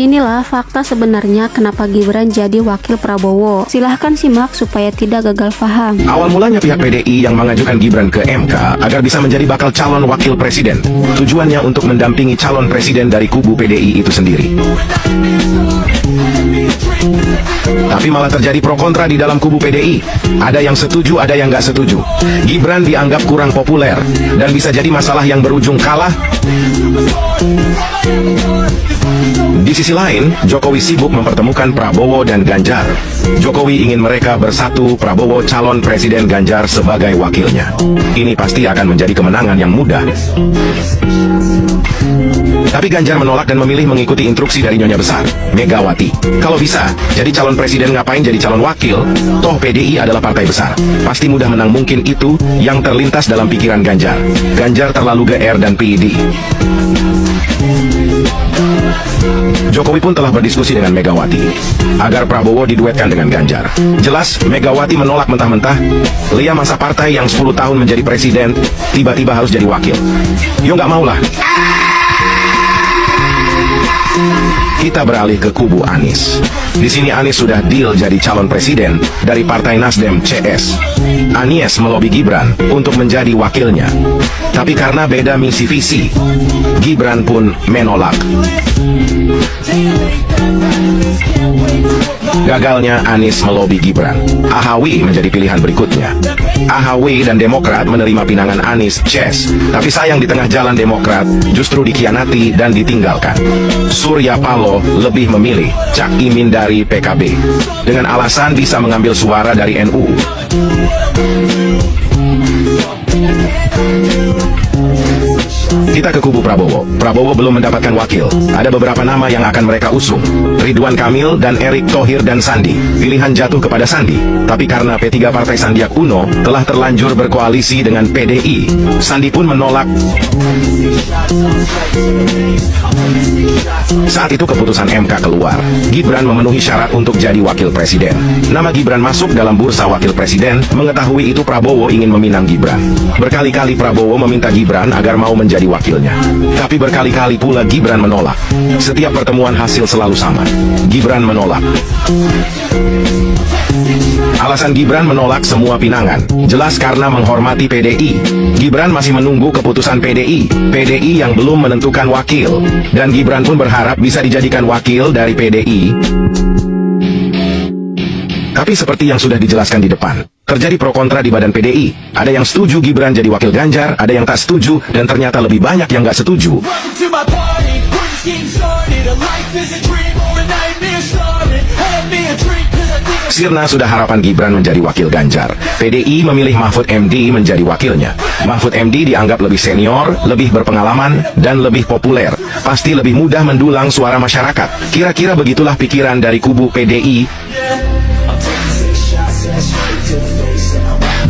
Inilah fakta sebenarnya kenapa Gibran jadi wakil Prabowo. Silahkan simak supaya tidak gagal paham. Awal mulanya pihak PDI yang mengajukan Gibran ke MK agar bisa menjadi bakal calon wakil presiden. Tujuannya untuk mendampingi calon presiden dari kubu PDI itu sendiri. Tapi malah terjadi pro kontra di dalam kubu PDI. Ada yang setuju, ada yang nggak setuju. Gibran dianggap kurang populer dan bisa jadi masalah yang berujung kalah. Di sisi lain, Jokowi sibuk mempertemukan Prabowo dan Ganjar. Jokowi ingin mereka bersatu, Prabowo calon presiden, Ganjar sebagai wakilnya. Ini pasti akan menjadi kemenangan yang mudah. Tapi Ganjar menolak dan memilih mengikuti instruksi dari Nyonya Besar, Megawati. Kalau bisa, jadi calon presiden ngapain jadi calon wakil? Toh PDI adalah partai besar. Pasti mudah menang, mungkin itu yang terlintas dalam pikiran Ganjar. Ganjar terlalu GR dan PID. Jokowi pun telah berdiskusi dengan Megawati agar Prabowo diduetkan dengan Ganjar. Jelas Megawati menolak mentah-mentah. Lia masa partai yang 10 tahun menjadi presiden tiba-tiba harus jadi wakil. Yo nggak maulah. Kita beralih ke kubu Anies. Di sini Anies sudah deal jadi calon presiden dari Partai Nasdem CS. Anies melobi Gibran untuk menjadi wakilnya. Tapi karena beda misi visi, Gibran pun menolak. Gagalnya Anies melobi Gibran, Ahawi menjadi pilihan berikutnya. Ahawi dan Demokrat menerima pinangan Anies CS. Tapi sayang di tengah jalan Demokrat justru dikhianati dan ditinggalkan. Surya Paloh lebih memilih Cak Imin dari PKB dengan alasan bisa mengambil suara dari NU. Kita ke kubu Prabowo. Prabowo belum mendapatkan wakil. Ada beberapa nama yang akan mereka usung. Ridwan Kamil dan Erick Thohir dan Sandi. Pilihan jatuh kepada Sandi. Tapi karena P3 Partai Sandiaga Uno telah terlanjur berkoalisi dengan PDI, Sandi pun menolak. Saat itu keputusan MK keluar. Gibran memenuhi syarat untuk jadi wakil presiden. Nama Gibran masuk dalam bursa wakil presiden. Mengetahui itu Prabowo ingin meminang Gibran. Berkali-kali Prabowo meminta Gibran agar mau menjadi wakilnya. Tapi berkali-kali pula Gibran menolak. Setiap pertemuan hasil selalu sama. Gibran menolak. Alasan Gibran menolak semua pinangan jelas karena menghormati PDI. Gibran masih menunggu keputusan PDI. PDI yang belum menentukan wakil. Dan Gibran pun berharap bisa dijadikan wakil dari PDI. Tapi seperti yang sudah dijelaskan di depan, terjadi pro kontra di badan PDI. Ada yang setuju Gibran jadi wakil Ganjar, ada yang tak setuju, dan ternyata lebih banyak yang gak setuju. Sirna sudah harapan Gibran menjadi wakil Ganjar. PDI memilih Mahfud MD menjadi wakilnya. Mahfud MD dianggap lebih senior, lebih berpengalaman, dan lebih populer. Pasti lebih mudah mendulang suara masyarakat. Kira-kira begitulah pikiran dari kubu PDI.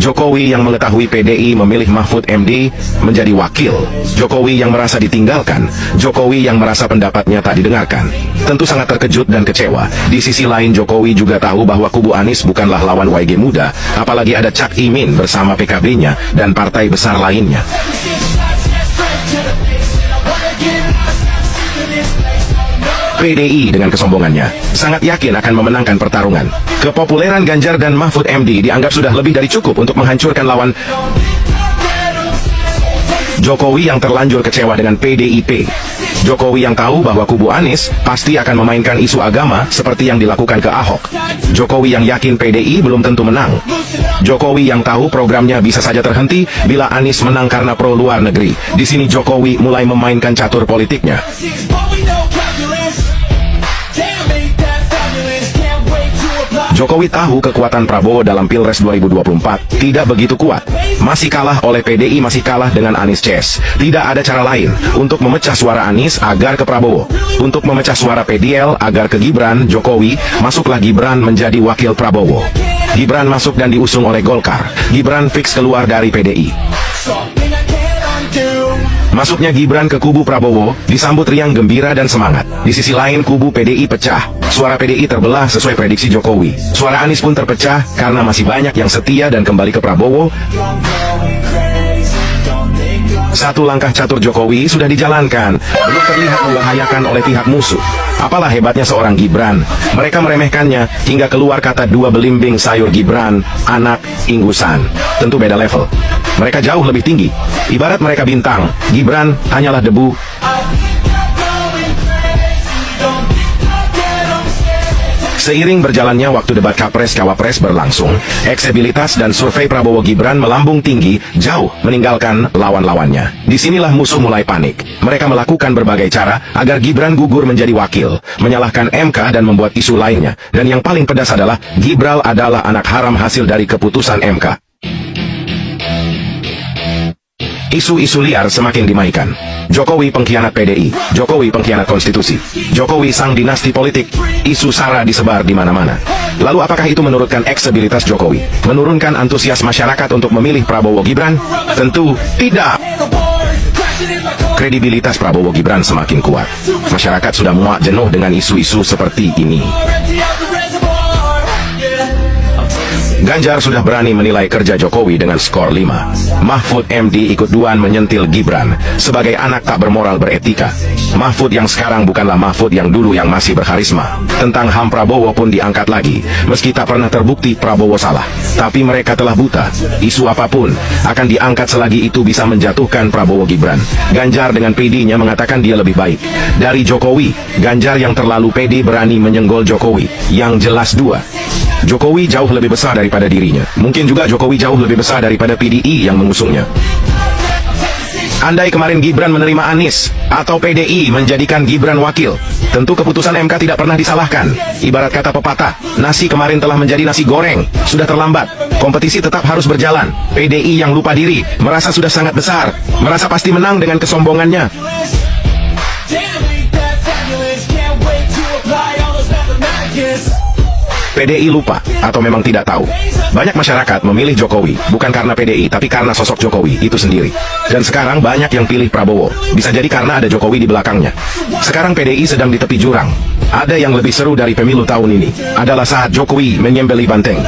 Jokowi yang mengetahui PDI memilih Mahfud MD menjadi wakil. Jokowi yang merasa ditinggalkan. Jokowi yang merasa pendapatnya tak didengarkan. Tentu sangat terkejut dan kecewa. Di sisi lain Jokowi juga tahu bahwa kubu Anies bukanlah lawan YG Muda. Apalagi ada Cak Imin bersama PKB-nya dan partai besar lainnya. PDI dengan kesombongannya sangat yakin akan memenangkan pertarungan. Kepopuleran Ganjar dan Mahfud MD dianggap sudah lebih dari cukup untuk menghancurkan lawan. Jokowi yang terlanjur kecewa dengan PDIP. Jokowi yang tahu bahwa kubu Anies pasti akan memainkan isu agama seperti yang dilakukan ke Ahok. Jokowi yang yakin PDI belum tentu menang. Jokowi yang tahu programnya bisa saja terhenti bila Anies menang karena pro luar negeri. Di sini Jokowi mulai memainkan catur politiknya. Jokowi tahu kekuatan Prabowo dalam Pilpres 2024 tidak begitu kuat. Masih kalah oleh PDI, masih kalah dengan Anies CS. Tidak ada cara lain untuk memecah suara Anies agar ke Prabowo. Untuk memecah suara PDL agar ke Gibran, Jokowi, masuklah Gibran menjadi wakil Prabowo. Gibran masuk dan diusung oleh Golkar. Gibran fix keluar dari PDI. Masuknya Gibran ke kubu Prabowo disambut riang gembira dan semangat. Di sisi lain kubu PDI pecah. Suara PDI terbelah sesuai prediksi Jokowi. Suara Anies pun terpecah karena masih banyak yang setia dan kembali ke Prabowo. Satu langkah catur Jokowi sudah dijalankan, belum terlihat membahayakan oleh pihak musuh. Apalah hebatnya seorang Gibran? Mereka meremehkannya hingga keluar kata dua belimbing sayur Gibran, anak inggusan. Tentu beda level. Mereka jauh lebih tinggi. Ibarat mereka bintang, Gibran hanyalah debu. Seiring berjalannya waktu debat Capres-Cawapres berlangsung, elektabilitas dan survei Prabowo Gibran melambung tinggi, jauh meninggalkan lawan-lawannya. Disinilah musuh mulai panik. Mereka melakukan berbagai cara agar Gibran gugur menjadi wakil, menyalahkan MK dan membuat isu lainnya. Dan yang paling pedas adalah, Gibran adalah anak haram hasil dari keputusan MK. Isu-isu liar semakin dimainkan. Jokowi pengkhianat PDI, Jokowi pengkhianat konstitusi, Jokowi sang dinasti politik. Isu SARA disebar di mana-mana. Lalu apakah itu menurunkan elektabilitas Jokowi? Menurunkan antusias masyarakat untuk memilih Prabowo Gibran? Tentu tidak. Kredibilitas Prabowo Gibran semakin kuat. Masyarakat sudah muak jenuh dengan isu-isu seperti ini. Ganjar sudah berani menilai kerja Jokowi dengan skor 5. Mahfud MD ikut duan menyentil Gibran sebagai anak tak bermoral beretika. Mahfud yang sekarang bukanlah Mahfud yang dulu yang masih berkarisma. Tentang HAM Prabowo pun diangkat lagi, meski tak pernah terbukti Prabowo salah. Tapi mereka telah buta. Isu apapun akan diangkat selagi itu bisa menjatuhkan Prabowo Gibran. Ganjar dengan PD-nya mengatakan dia lebih baik dari Jokowi. Ganjar yang terlalu pede berani menyenggol Jokowi. Yang jelas dua, Jokowi jauh lebih besar daripada dirinya. Mungkin juga Jokowi jauh lebih besar daripada PDI yang mengusungnya. Andai kemarin Gibran menerima Anies, atau PDI menjadikan Gibran wakil, tentu keputusan MK tidak pernah disalahkan. Ibarat kata pepatah, nasi kemarin telah menjadi nasi goreng. Sudah terlambat. Kompetisi tetap harus berjalan. PDI yang lupa diri, merasa sudah sangat besar, merasa pasti menang dengan kesombongannya. PDI lupa, atau memang tidak tahu. Banyak masyarakat memilih Jokowi, bukan karena PDI, tapi karena sosok Jokowi itu sendiri. Dan sekarang banyak yang pilih Prabowo, bisa jadi karena ada Jokowi di belakangnya. Sekarang PDI sedang di tepi jurang. Ada yang lebih seru dari pemilu tahun ini, adalah saat Jokowi menyembeli banteng.